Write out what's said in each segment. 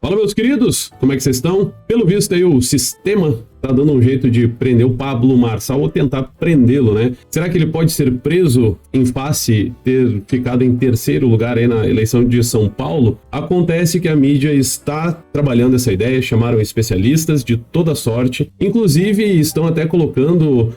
Fala, meus queridos, como é que vocês estão? Pelo visto aí o sistema tá dando um jeito de prender o Pablo Marçal ou tentar prendê-lo, né? Será que ele pode ser preso em face ter ficado em terceiro lugar aí na eleição de São Paulo? Acontece que a mídia está trabalhando essa ideia, chamaram especialistas de toda sorte, inclusive estão até colocando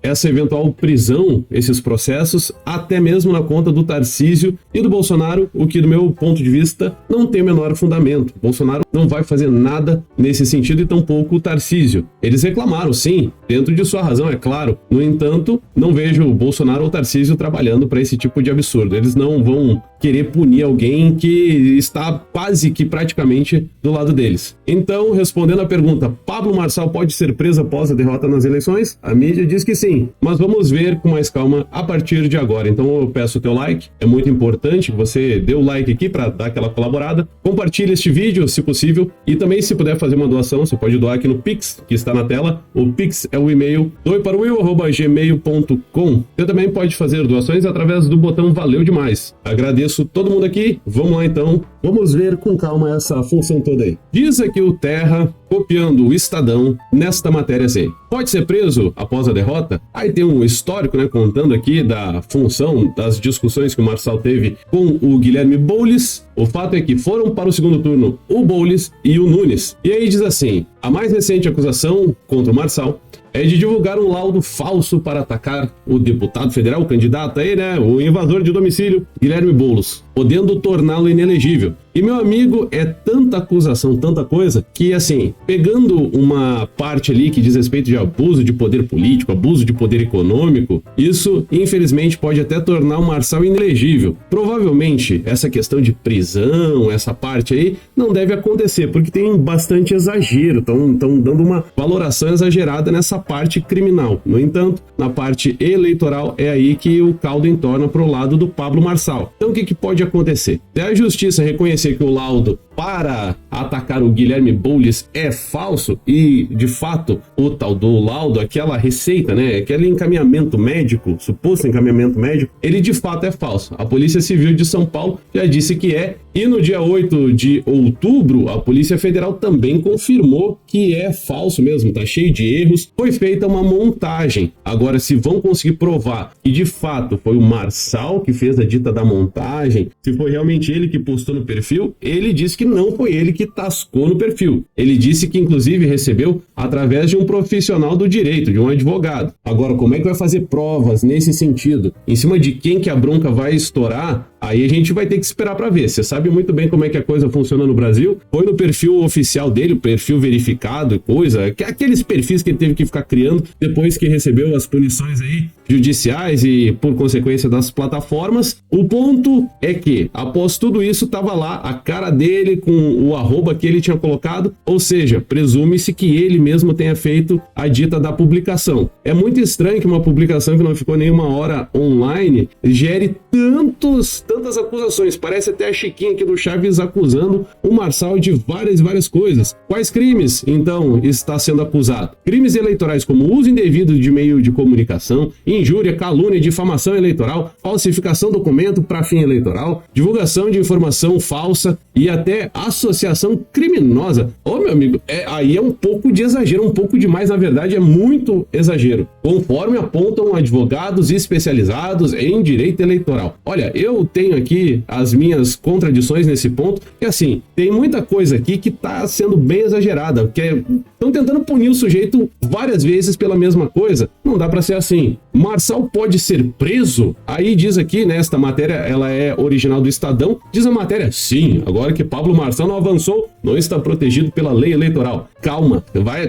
essa eventual prisão, esses processos, até mesmo na conta do Tarcísio e do Bolsonaro, o que do meu ponto de vista não tem o menor fundamento. Bolsonaro não vai fazer nada nesse sentido e tampouco o Tarcísio. Eles reclamaram, sim, dentro de sua razão, é claro. No entanto, não vejo o Bolsonaro ou o Tarcísio trabalhando para esse tipo de absurdo. Eles não vão querer punir alguém que está quase que praticamente do lado deles. Então, respondendo à pergunta, Pablo Marçal pode ser preso após a derrota nas eleições? A mídia diz que sim, mas vamos ver com mais calma a partir de agora. Então eu peço o teu like, é muito importante que você dê o like aqui para dar aquela colaborada. Compartilhe este vídeo, se possível, e também se puder fazer uma doação, você pode doar aqui no Pix, que está na tela. O Pix é o e-mail doeparowill@gmail.com. Você também pode fazer doações através do botão Valeu Demais. Agradeço todo mundo aqui. Vamos lá então, vamos ver com calma essa função toda aí. Diz aqui o Terra, copiando o Estadão, nesta matéria assim: pode ser preso após a derrota? Aí tem um histórico, né, contando aqui da função das discussões que o Marçal teve com o Guilherme Boulos. O fato é que foram para o segundo turno o Boulos e o Nunes. E aí diz assim: a mais recente acusação contra o Marçal é de divulgar um laudo falso para atacar o deputado federal, o candidato aí, né, o invasor de domicílio, Guilherme Boulos, podendo torná-lo inelegível. E, meu amigo, é tanta acusação, tanta coisa, que, assim, pegando uma parte ali que diz respeito de abuso de poder político, abuso de poder econômico, isso, infelizmente, pode até tornar o Marçal inelegível. Provavelmente, essa questão de prisão, essa parte aí, não deve acontecer, porque tem bastante exagero, estão dando uma valoração exagerada nessa parte criminal. No entanto, na parte eleitoral, é aí que o caldo entorna pro lado do Pablo Marçal. Então, o que pode acontecer? Se a justiça reconhecer que o laudo para atacar o Guilherme Boulos é falso e, de fato, o tal do laudo, aquela receita, né, aquele encaminhamento médico, suposto encaminhamento médico, ele de fato é falso. A Polícia Civil de São Paulo já disse que é, e no dia 8 de outubro, a Polícia Federal também confirmou que é falso mesmo, tá cheio de erros, foi feita uma montagem. Agora, se vão conseguir provar que de fato foi o Marçal que fez a dita da montagem, se foi realmente ele que postou no perfil, ele disse que não foi ele que tascou no perfil. Ele disse que, inclusive, recebeu através de um profissional do direito, de um advogado. Agora, como é que vai fazer provas nesse sentido? Em cima de quem que a bronca vai estourar? Aí a gente vai ter que esperar para ver. Você sabe muito bem como é que a coisa funciona no Brasil. Foi no perfil oficial dele, o perfil verificado e coisa, que aqueles perfis que ele teve que ficar criando depois que recebeu as punições aí judiciais e por consequência das plataformas. O ponto é que, após tudo isso, tava lá a cara dele com o arroba que ele tinha colocado, ou seja, presume-se que ele mesmo tenha feito a dita da publicação. É muito estranho que uma publicação que não ficou nem uma hora online gere tantas acusações. Parece até a Chiquinha aqui do Chaves acusando o Marçal de várias coisas. Quais crimes, então, está sendo acusado? Crimes eleitorais como uso indevido de meio de comunicação, injúria, calúnia, difamação eleitoral, falsificação de documento para fim eleitoral, divulgação de informação falsa e até associação criminosa. Ô, meu amigo, aí é um pouco de exagero, um pouco demais, na verdade é muito exagero, conforme apontam advogados especializados em direito eleitoral. Olha, eu tenho aqui as minhas contradições nesse ponto, que assim, tem muita coisa aqui que tá sendo bem exagerada, que estão tentando punir o sujeito várias vezes pela mesma coisa. Não dá para ser assim. Marçal pode ser preso? Aí diz aqui, né, esta matéria, ela é original do Estadão, diz a matéria, sim, agora que Pablo Marçal não avançou, não está protegido pela lei eleitoral. Calma,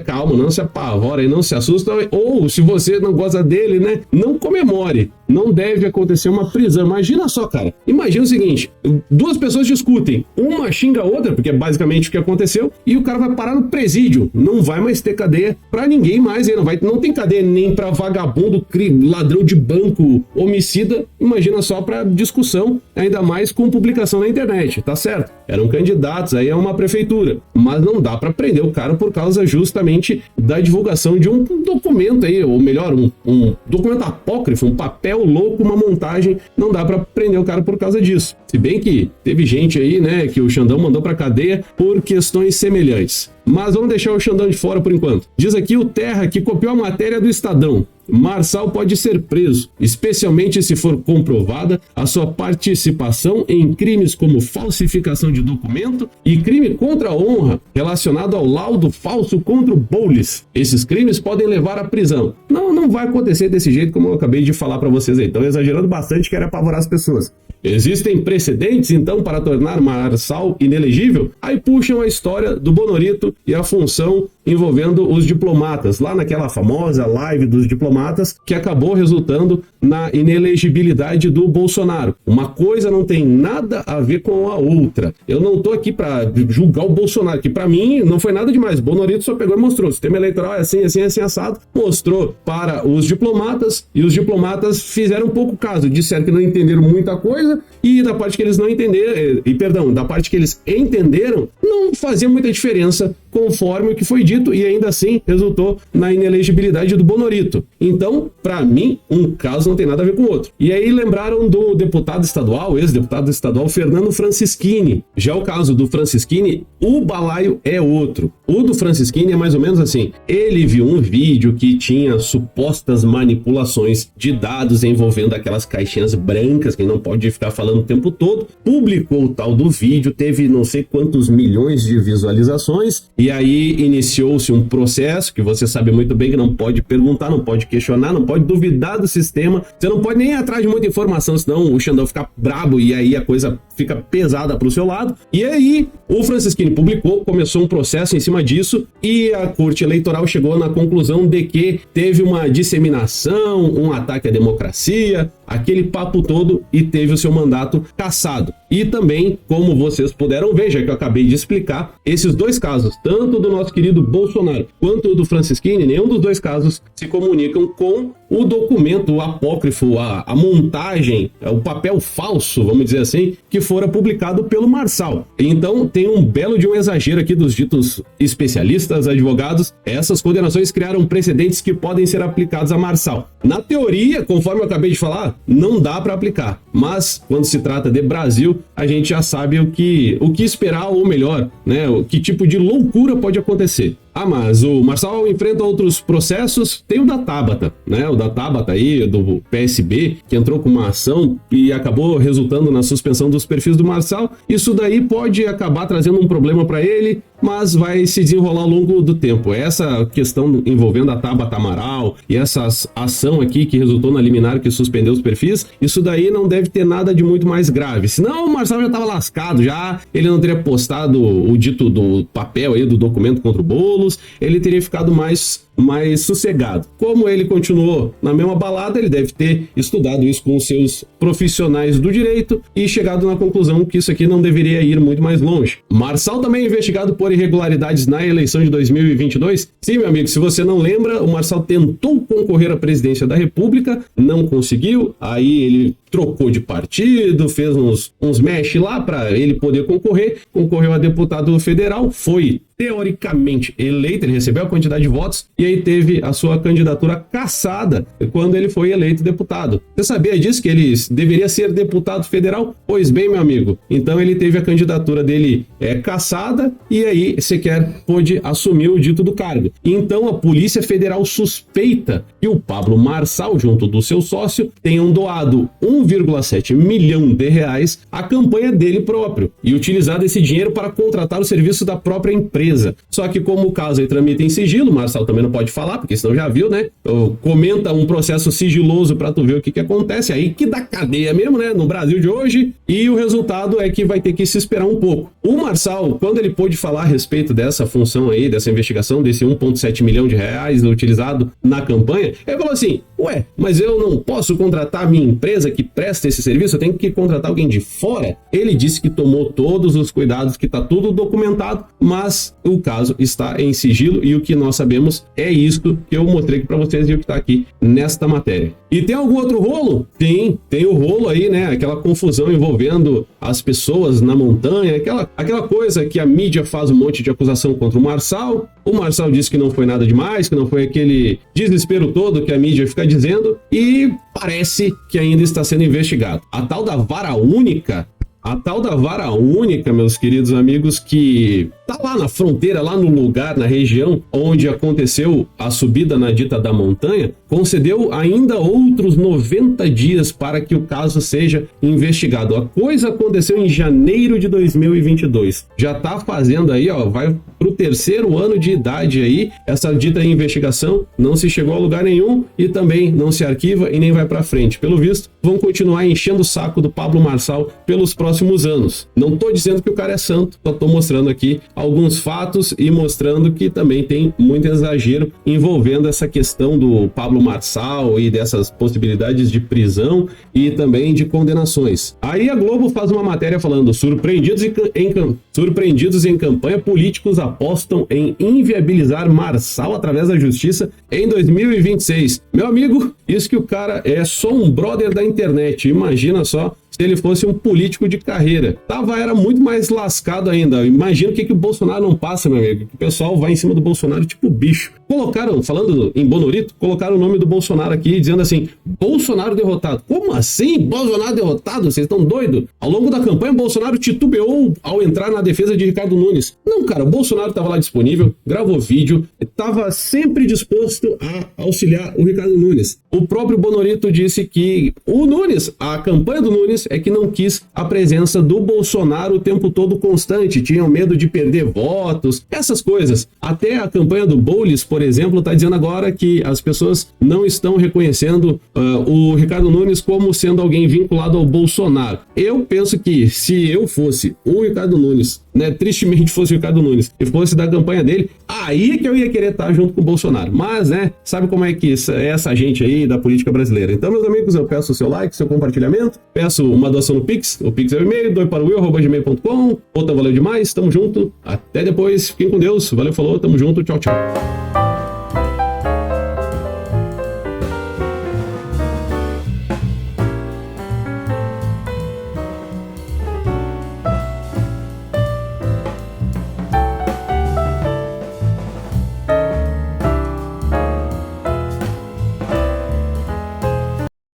calma, não se apavora e não se assusta, ou se você não gosta dele, né, não comemore. Não deve acontecer uma prisão. Imagina só, cara. Imagina o seguinte, duas pessoas discutem, uma xinga a outra, porque é basicamente o que aconteceu, e o cara vai parar no presídio. Não vai mais ter cadeia pra ninguém mais, não tem cadeia nem pra vagabundo, ladrão de banco, homicida. Imagina só pra discussão, ainda mais com publicação na internet, tá certo? Eram candidatos aí a uma prefeitura, mas não dá pra prender o cara por causa justamente da divulgação de um documento aí, ou melhor, um documento apócrifo, um papel o louco, uma montagem, não dá pra prender o cara por causa disso. Se bem que teve gente aí, né, que o Xandão mandou pra cadeia por questões semelhantes. Mas vamos deixar o Xandão de fora por enquanto. Diz aqui o Terra que copiou a matéria do Estadão. Marçal pode ser preso, especialmente se for comprovada a sua participação em crimes como falsificação de documento e crime contra a honra relacionado ao laudo falso contra o Boulos. Esses crimes podem levar à prisão. Não vai acontecer desse jeito como eu acabei de falar para vocês aí. Estão exagerando bastante, querem apavorar as pessoas. Existem precedentes, então, para tornar Marçal inelegível? Aí puxam a história do Bonorito e a função envolvendo os diplomatas, lá naquela famosa live dos diplomatas, que acabou resultando na inelegibilidade do Bolsonaro. Uma coisa não tem nada a ver com a outra. Eu não tô aqui para julgar o Bolsonaro, que para mim não foi nada demais. Bonorito só pegou e mostrou. O sistema eleitoral é assim, assim, assim, assado. Mostrou para os diplomatas e os diplomatas fizeram pouco caso. Disseram que não entenderam muita coisa e da parte que eles não entenderam, da parte que eles entenderam, não fazia muita diferença conforme o que foi dito e ainda assim resultou na inelegibilidade do Bonorito. Então, para mim, um caso não tem nada a ver com o outro. E aí lembraram do deputado estadual, ex-deputado estadual Fernando Francischini. Já o caso do Francischini, o balaio é outro. O do Francischini é mais ou menos assim. Ele viu um vídeo que tinha supostas manipulações de dados envolvendo aquelas caixinhas brancas que não pode ficar falando o tempo todo. Publicou o tal do vídeo, teve não sei quantos milhões de visualizações e aí iniciou-se um processo que você sabe muito bem que não pode perguntar, não pode questionar, não pode duvidar do sistema, você não pode nem ir atrás de muita informação, senão o Xandão fica brabo e aí a coisa fica pesada pro seu lado. E aí o Francischini publicou, começou um processo em cima disso e a Corte Eleitoral chegou na conclusão de que teve uma disseminação, um ataque à democracia, aquele papo todo e teve o seu mandato cassado. E também, como vocês puderam ver, já que eu acabei de explicar, esses dois casos, tanto do nosso querido Bolsonaro quanto do Francischini, nenhum dos dois casos se comunicam com o documento, o apócrifo, a montagem, o papel falso, vamos dizer assim, que fora publicado pelo Marçal. Então, tem um belo de um exagero aqui dos ditos especialistas, advogados. Essas condenações criaram precedentes que podem ser aplicados a Marçal. Na teoria, conforme eu acabei de falar, não dá para aplicar. Mas, quando se trata de Brasil, a gente já sabe o que esperar, ou melhor, né, que tipo de loucura pode acontecer. Ah, mas o Marçal enfrenta outros processos, tem o da Tabata, né? O da Tabata aí, do PSB, que entrou com uma ação e acabou resultando na suspensão dos perfis do Marçal. Isso daí pode acabar trazendo um problema para ele, mas vai se desenrolar ao longo do tempo. Essa questão envolvendo a Tabata Amaral e essa ação aqui que resultou na liminar que suspendeu os perfis, isso daí não deve ter nada de muito mais grave. Senão o Marçal já estava lascado, já ele não teria postado o dito do papel aí do documento contra o Boulos, ele teria ficado mais sossegado. Como ele continuou na mesma balada, ele deve ter estudado isso com os seus profissionais do direito e chegado na conclusão que isso aqui não deveria ir muito mais longe. Marçal também é investigado por irregularidades na eleição de 2022. Sim, meu amigo, se você não lembra, o Marçal tentou concorrer à presidência da República, não conseguiu, aí ele trocou de partido, fez uns mexe lá para ele poder concorreu a deputado federal, foi teoricamente eleito, ele recebeu a quantidade de votos e aí teve a sua candidatura cassada quando ele foi eleito deputado. Você sabia disso, que ele deveria ser deputado federal? Pois bem, meu amigo, então ele teve a candidatura dele cassada e aí sequer pôde assumir o dito do cargo. Então a Polícia Federal suspeita que o Pablo Marçal, junto do seu sócio, tenham doado 1,7 milhão de reais à campanha dele próprio e utilizado esse dinheiro para contratar o serviço da própria empresa. Só que como o caso aí tramita em sigilo, o Marçal também não pode falar, porque senão já viu, né? Comenta um processo sigiloso pra tu ver o que acontece, aí que dá cadeia mesmo, né? No Brasil de hoje, e o resultado é que vai ter que se esperar um pouco. O Marçal, quando ele pôde falar a respeito dessa função aí, dessa investigação, desse 1,7 milhão de reais utilizado na campanha, ele falou assim, mas eu não posso contratar minha empresa que presta esse serviço, eu tenho que contratar alguém de fora. Ele disse que tomou todos os cuidados, que está tudo documentado, mas o caso está em sigilo e o que nós sabemos é isso que eu mostrei aqui para vocês e o que está aqui nesta matéria. E tem algum outro rolo? Tem o rolo aí, né? Aquela confusão envolvendo as pessoas na montanha, aquela coisa que a mídia faz um monte de acusação contra o Marçal. O Marçal disse que não foi nada demais, que não foi aquele desespero todo que a mídia fica dizendo, e parece que ainda está sendo investigado. A tal da vara única, meus queridos amigos, que tá lá na fronteira, lá no lugar, na região onde aconteceu a subida na dita da montanha, concedeu ainda outros 90 dias para que o caso seja investigado. A coisa aconteceu em janeiro de 2022. Já tá fazendo aí, vai pro 3º ano de idade aí, essa dita investigação não se chegou a lugar nenhum e também não se arquiva e nem vai para frente. Pelo visto, vão continuar enchendo o saco do Pablo Marçal pelos próximos anos. Não tô dizendo que o cara é santo, só tô mostrando aqui alguns fatos e mostrando que também tem muito exagero envolvendo essa questão do Pablo Marçal e dessas possibilidades de prisão e também de condenações. Aí a Globo faz uma matéria falando: surpreendidos em campanha, políticos apostam em inviabilizar Marçal através da justiça em 2026. Meu amigo, isso que o cara é só um brother da internet, imagina só se ele fosse um político de carreira. Era muito mais lascado ainda. Imagina o que o Bolsonaro não passa, meu amigo. Que o pessoal vai em cima do Bolsonaro tipo bicho. Colocaram, falando em Bonorito, colocaram o nome do Bolsonaro aqui, dizendo assim: Bolsonaro derrotado. Como assim? Bolsonaro derrotado? Vocês estão doidos? Ao longo da campanha, Bolsonaro titubeou ao entrar na defesa de Ricardo Nunes. Não, cara, o Bolsonaro estava lá disponível, gravou vídeo, estava sempre disposto a auxiliar o Ricardo Nunes. O próprio Bonorito disse que o Nunes, a campanha do Nunes, é que não quis a presença do Bolsonaro o tempo todo constante, tinham medo de perder votos, essas coisas. Até a campanha do Boulos, por exemplo, está dizendo agora que as pessoas não estão reconhecendo o Ricardo Nunes como sendo alguém vinculado ao Bolsonaro. Eu penso que se eu fosse o Ricardo Nunes, né, tristemente fosse o Ricardo Nunes, e fosse da campanha dele, aí que eu ia querer estar junto com o Bolsonaro. Mas, né, sabe como é que é essa gente aí da política brasileira. Então, meus amigos, eu peço o seu like, seu compartilhamento, peço uma doação no Pix, o Pix é o e-mail, doiparoil@gmail.com. Valeu demais, tamo junto, até depois, fiquem com Deus, valeu, falou, tamo junto, tchau, tchau.